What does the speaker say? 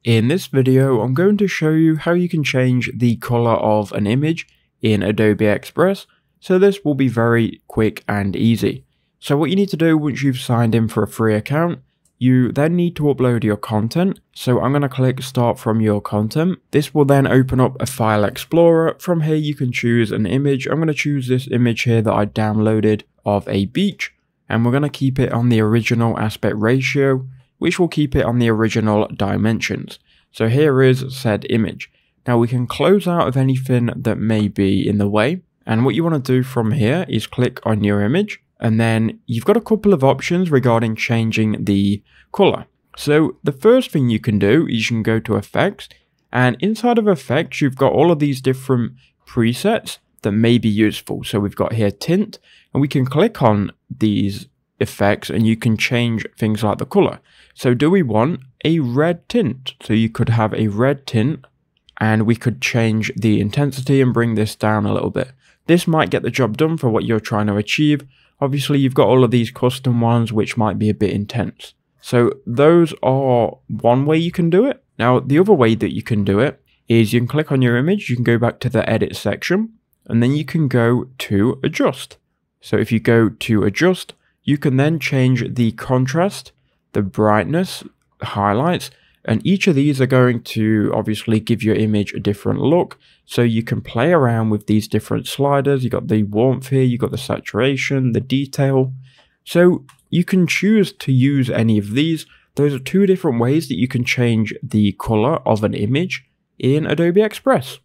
In this video, I'm going to show you how you can change the color of an image in Adobe Express. So this will be very quick and easy. So what you need to do once you've signed in for a free account, you then need to upload your content. So I'm going to click Start from your content. This will then open up a file explorer. From here you can choose an image. I'm going to choose this image here that I downloaded of a beach, and we're going to keep it on the original aspect ratio, which will keep it on the original dimensions. So here is said image. Now we can close out of anything that may be in the way. And what you want to do from here is click on your image. And then you've got a couple of options regarding changing the color. So the first thing you can do is you can go to effects, and inside of effects, you've got all of these different presets that may be useful. So we've got here tint, and we can click on these effects and you can change things like the color. So do we want a red tint? So you could have a red tint, and we could change the intensity and bring this down a little bit. This might get the job done for what you're trying to achieve. Obviously, you've got all of these custom ones, which might be a bit intense. So those are one way you can do it. Now, the other way that you can do it is you can click on your image, you can go back to the edit section, and then you can go to adjust. So if you go to adjust, you can then change the contrast, the brightness, highlights, and each of these are going to obviously give your image a different look. So you can play around with these different sliders. You got the warmth here, you got the saturation, the detail. So you can choose to use any of these. Those are two different ways that you can change the color of an image in Adobe Express.